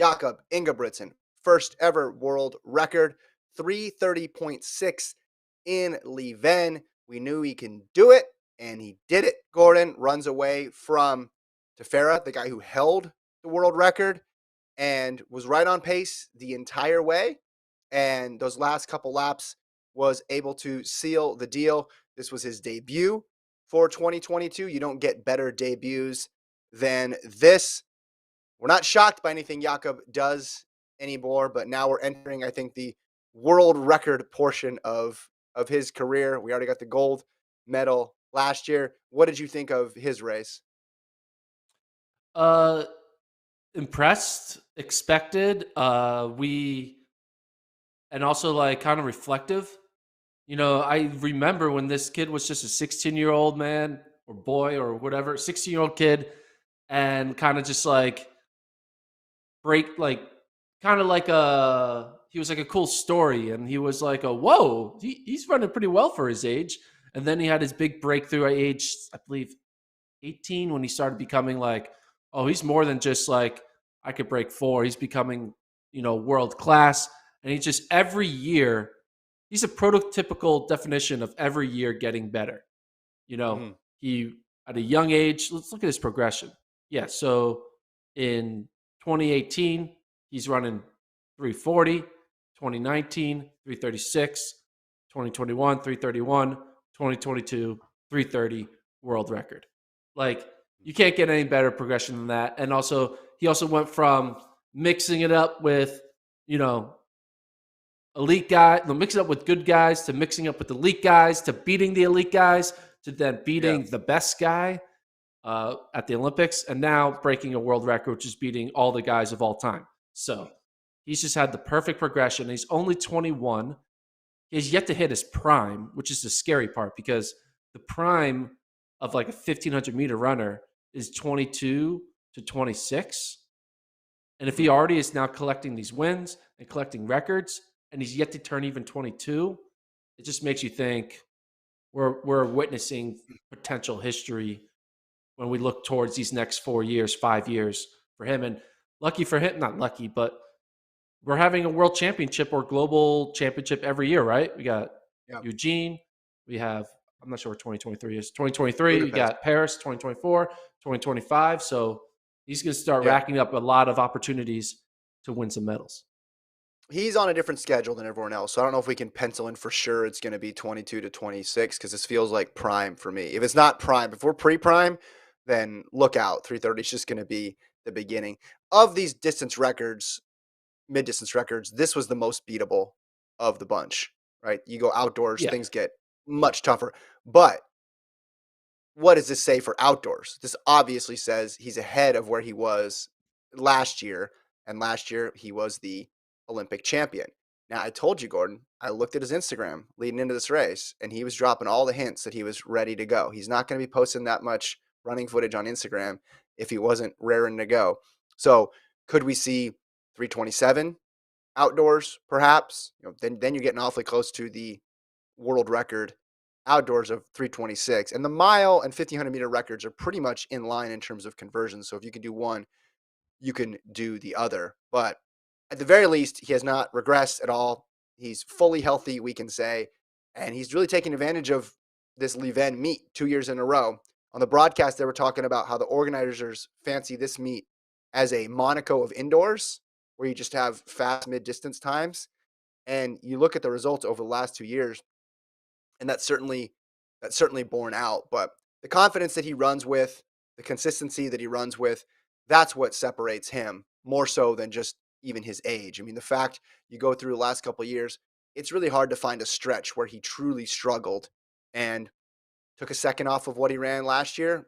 Jakob Ingebrigtsen, first ever world record, 330.6 in Liévin. We knew he can do it, and he did it. Gordon runs away from Tefera, the guy who held the world record, and was right on pace the entire way. And those last couple laps was able to seal the deal. This was his debut for 2022. You don't get better debuts than this. We're not shocked by anything Jakob does anymore, but now we're entering, I think, the world record portion of his career. We already got the gold medal last year. What did you think of his race? Uh, Impressed, expected. And also like kind of reflective. I remember when this kid was just a 16-year-old man or boy or whatever, 16-year-old kid, and kind of just like break, like kind of like he was like a cool story, and he was like whoa, he's running pretty well for his age. And then he had his big breakthrough at age, I believe, 18, when he started becoming like, oh, he's more than just like, I could break 4. He's becoming, world class. And he just every year, he's a prototypical definition of every year getting better. He at a young age, let's look at his progression. Yeah, so in 2018, he's running 340, 2019, 336, 2021, 331, 2022, 330 world record. Like, you can't get any better progression than that. And also, he also went from mixing it up with, elite guy, mixing up with good guys, to mixing up with elite guys, to beating the elite guys, to then beating the best guy at the Olympics, and now breaking a world record, which is beating all the guys of all time. So he's just had the perfect progression. He's only 21. He has yet to hit his prime, which is the scary part, because the prime of like a 1,500-meter runner is 22 to 26. And if he already is now collecting these wins and collecting records, and he's yet to turn even 22, it just makes you think we're witnessing potential history when we look towards these next 4 years, 5 years for him. And lucky for him, not lucky, but we're having a world championship or global championship every year, right? We got Eugene. We have, I'm not sure what 2023 is. 2023, Budapest. We got Paris, 2024, 2025. So he's going to start racking up a lot of opportunities to win some medals. He's on a different schedule than everyone else, so I don't know if we can pencil in for sure it's going to be 22 to 26, because this feels like prime for me. If it's not prime, if we're pre-prime, then look out. 330 is just going to be the beginning. Of these distance records, mid-distance records, this was the most beatable of the bunch, right? You go outdoors, things get much tougher. But what does this say for outdoors? This obviously says he's ahead of where he was last year, and last year he was the Olympic champion. Now, I told you, Gordon, I looked at his Instagram leading into this race, and he was dropping all the hints that he was ready to go. He's not going to be posting that much running footage on Instagram if he wasn't raring to go. So could we see 327 outdoors, perhaps? Then you're getting awfully close to the world record outdoors of 326. And the mile and 1,500-meter records are pretty much in line in terms of conversion. So if you can do one, you can do the other. But at the very least, he has not regressed at all. He's fully healthy, we can say, and he's really taking advantage of this Liévin meet 2 years in a row. On the broadcast, they were talking about how the organizers fancy this meet as a Monaco of indoors, where you just have fast mid-distance times. And you look at the results over the last 2 years, and that's certainly borne out. But the confidence that he runs with, the consistency that he runs with, that's what separates him more so than just even his age. I mean, the fact you go through the last couple of years, it's really hard to find a stretch where he truly struggled and took a second off of what he ran last year.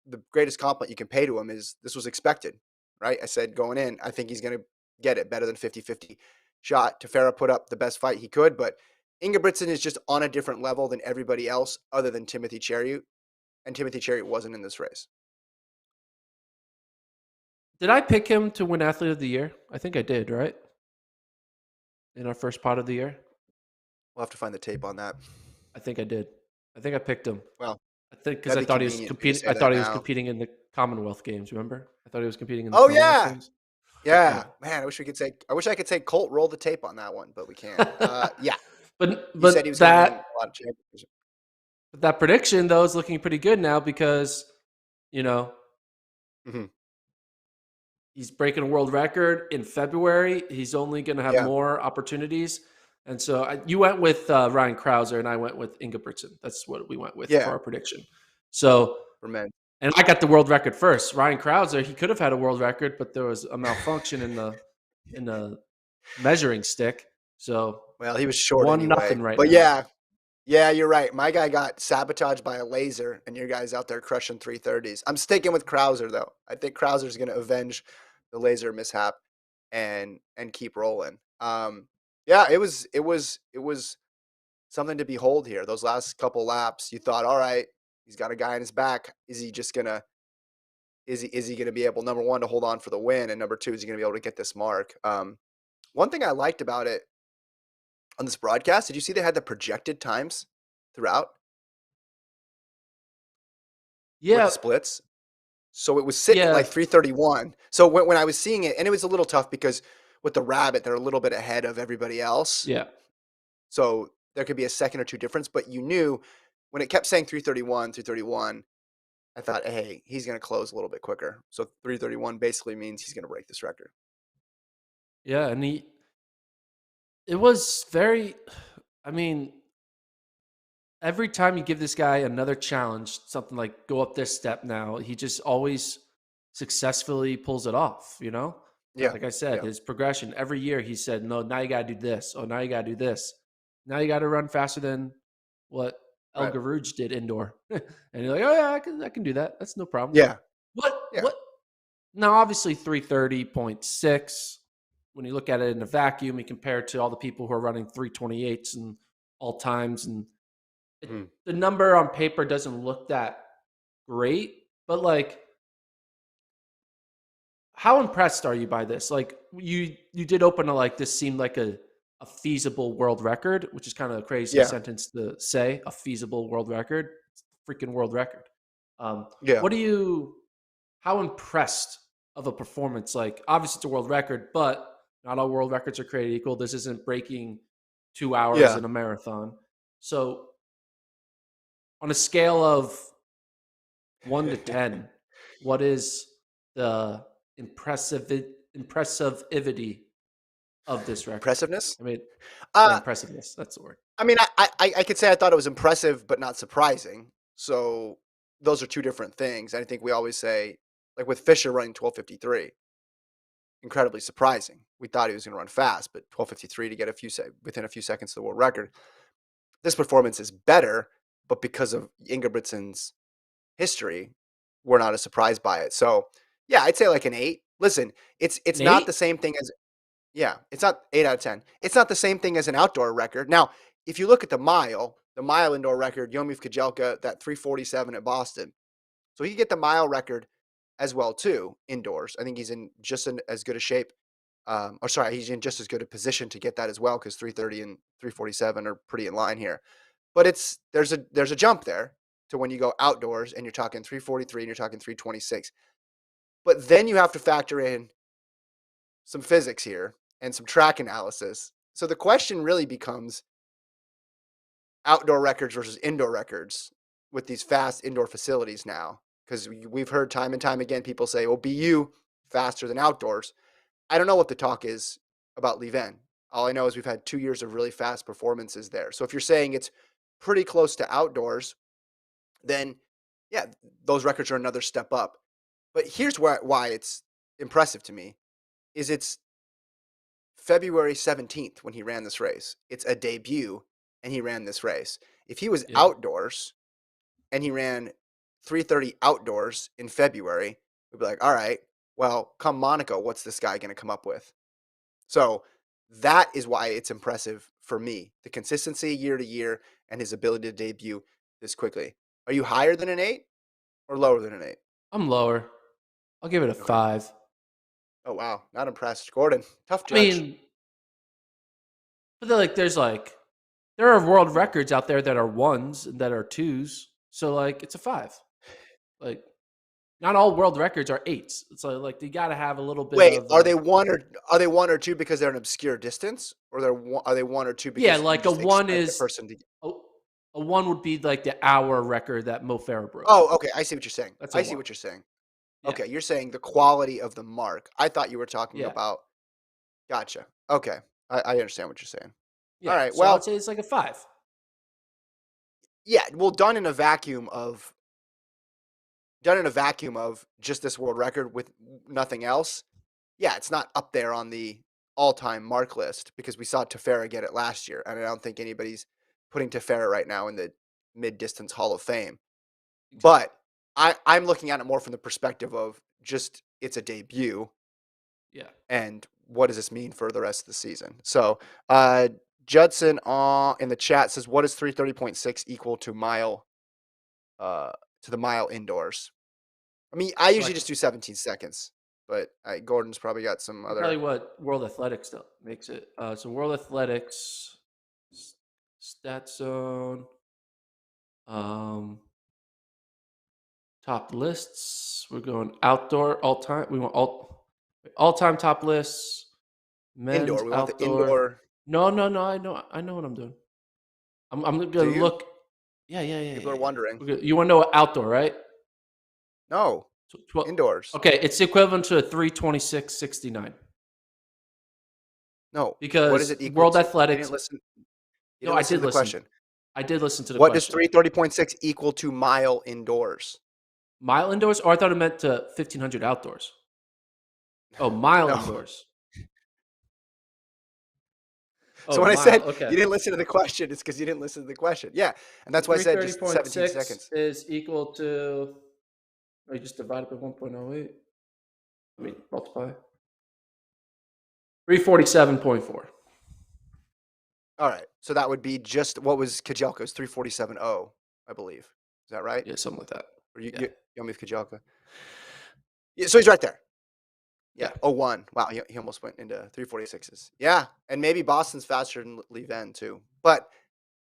The greatest compliment you can pay to him is this was expected, right? I said going in, I think he's going to get it better than 50-50 shot. Tefera put up the best fight he could, but Ingebrigtsen is just on a different level than everybody else other than Timothy Cheruiyot, and Timothy Cheruiyot wasn't in this race. Did I pick him to win Athlete of the Year? I think I did, right? In our first pot of the year? We'll have to find the tape on that. I think I did. I think I picked him. Well, I think because I thought he was competing. I thought he was competing in the Commonwealth Games. Remember? I thought he was competing in the Commonwealth Games. Yeah, Yeah. man, I wish I could say Colt roll the tape on that one, but we can't. Yeah, but you said he but was going to win that a lot of championships. but that prediction though is looking pretty good now because you know Mhm. he's breaking a world record in February. He's only going to have Yeah, more opportunities. And so you went with Ryan Krauser, and I went with Ingebrigtsen. That's what we went with for yeah, our prediction. So, for men. and I got the world record first. Ryan Krauser, he could have had a world record, but there was a malfunction in the measuring stick. So Well, he was short 1-0 anyway. right But now. yeah, yeah, you're right. My guy got sabotaged by a laser, and your guy's out there crushing 330s. I'm sticking with Krauser though. I think Krauser's going to avenge the laser mishap and keep rolling. Yeah, it was something to behold here. Those last couple laps, you thought, all right, he's got a guy in his back. Is he just gonna is he gonna be able, number one, to hold on for the win, and number two, is he gonna be able to get this mark? One thing I liked about it on this broadcast, did you see they had the projected times throughout with the Yeah, splits? So it was sitting at yeah, like 331. So when I was seeing it, and it was a little tough because with the rabbit, they're a little bit ahead of everybody else. yeah, So there could be a second or two difference, but you knew when it kept saying 331, 331, I thought, hey, he's going to close a little bit quicker. So 331 basically means he's going to break this record. yeah. And it was very, I mean, every time you give this guy another challenge, something like go up this step now, he just always successfully pulls it off, you know? Yeah. Like I said, Yeah. his progression every year, he said, no, now you got to do this. Oh, now you got to do this. Now you got to run faster than what El Right. Garouge did indoor. And you're like, oh, yeah, I can do that. That's no problem. Yeah. Yeah. What? Now, obviously, 330.6, when you look at it in a vacuum, you compare it to all the people who are running 328s and all times and Mhm. the number on paper doesn't look that great, but like, how impressed are you by this? Like, you did open to like this seemed like a feasible world record, which is kind of a crazy Yeah. sentence to say. A feasible world record, it's a freaking world record. Yeah. What do you? How impressed of a performance? Like, obviously it's a world record, but not all world records are created equal. This isn't breaking 2 hours Yeah. in a marathon. So, on a scale of 1 to 10, what is the impressivity of this record? Impressiveness. I mean, yeah, Uh, impressiveness. That's the word. I mean, I could say I thought it was impressive, but not surprising. So those are two different things. I think we always say, like with Fisher running 12:53, incredibly surprising. We thought he was going to run fast, but 12:53 to get within a few seconds of the world record. This performance is better, but because of Ingebrigtsen's history, we're not as surprised by it. So yeah, I'd say like an 8. Listen, it's An not the eight? same thing as yeah, it's not 8 out of 10. It's not the same thing as an outdoor record. Now, if you look at the mile indoor record, Yomif Kajelka, that 347 at Boston. So he could get the mile record as well too indoors. I think he's in just in as good a shape. Or sorry, he's in just as good a position to get that as well because 330 and 347 are pretty in line here. But there's a jump there to when you go outdoors and you're talking 343 and you're talking 326. But then you have to factor in some physics here and some track analysis. So the question really becomes outdoor records versus indoor records with these fast indoor facilities now. Because we've heard time and time again people say, well, BU faster than outdoors. I don't know what the talk is about Liévin. All I know is we've had 2 years of really fast performances there. So if you're saying it's pretty close to outdoors, then yeah, those records are another step up. But here's why it's impressive to me is it's February 17th when he ran this race. It's a debut and he ran this race. If he was Yeah. outdoors and he ran 330 outdoors in February, we'd be like, all right, well, come Monaco, what's this guy going to come up with? So that is why it's impressive for me. The consistency year to year and his ability to debut this quickly. Are you higher than an 8 or lower than an 8? I'm lower. I'll give it a Okay. 5. Oh, wow. Not impressed. Gordon, tough I judge. mean, but there are world Mhm. records out there that are ones and that are twos. So like it's a 5. Like Not all world records are 8s. So like you got to have a little bit Wait, of are they 1 or 2 because they're an obscure distance, or are they 1 or 2 yeah, because you like a just 1 expect a is person to? a, a 1 would be like the hour record that Mo Farah broke. Oh, okay, I see what you're saying. That's a I see 1. what you're saying. Yeah. Okay, you're saying the quality of the mark. I thought you were talking Yeah. about. Gotcha. Okay, I understand what you're saying. All Yeah. right. So I would Well, say it's like a 5. yeah. Well, done in a vacuum of just this world record with nothing else. Yeah, it's not up there on the all-time mark list because we saw Tefera get it last year, and I don't think anybody's putting Tefera right now in the mid-distance Hall of Fame. Exactly. But I'm looking at it more from the perspective of just it's a debut, Yeah. and what does this mean for the rest of the season? So, uh, Judson in the chat says, "What is 330.6 equal uh, to the mile indoors?" I mean, I So usually like just do 17 seconds, but Gordon's probably got some probably other what World Athletics though makes it. So World Athletics s- stat zone top lists. We're going outdoor all time. We want all time top lists. Men's indoor. We want the outdoor. indoor. No, no, no. I know what I'm doing. I'm gonna Do you? look. Yeah, yeah, yeah, People yeah, are yeah. wondering. You want to know what outdoor, right? No, 12. indoors. Okay, it's equivalent to a 326.69 No. What is because it equal World to? You Athletics. didn't listen. You No, didn't I listen did to the listen. question. I did listen to the What does question. 330.6 equal to mile indoors? Mile indoors? Oh, I thought it meant to 1,500 outdoors. Oh, mile No. indoors. So Oh, when I mile. said Okay. you didn't listen to the question, it's because you didn't listen to the question. Yeah, and So that's why I said just 17 330.6 seconds. is equal to, oh, you just divide it by 1.08. I mean, multiply. 347.4. All right, so that would be just what was Kajelka's 347.0, I believe. Is that right? Yeah, something like that. Or you Yeah. you, you want me with Kajelka? Yeah, so he's right there. Yeah. Yeah. Oh one. Wow. He almost went into 346s. Yeah. And maybe Boston's faster than Liévin too. But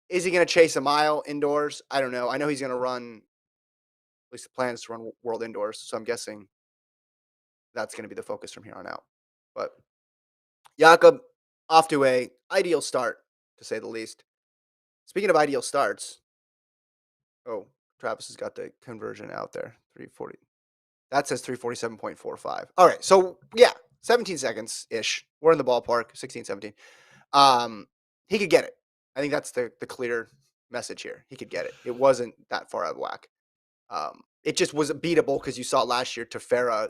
is he going to chase a mile indoors? I don't know. I know he's going to run, at least the plan is to run world indoors. So I'm guessing that's going to be the focus from here on out. But Jakob, off to a ideal start, to say the least. Speaking of ideal starts, oh, Travis has got the conversion out there. 340. That says 347.45. All right. So yeah, 17 seconds ish. We're in the ballpark, 16, 17. He could get it. I think that's the clear message here. He could get it. It wasn't that far out of whack. It just was beatable because you saw last year Tefera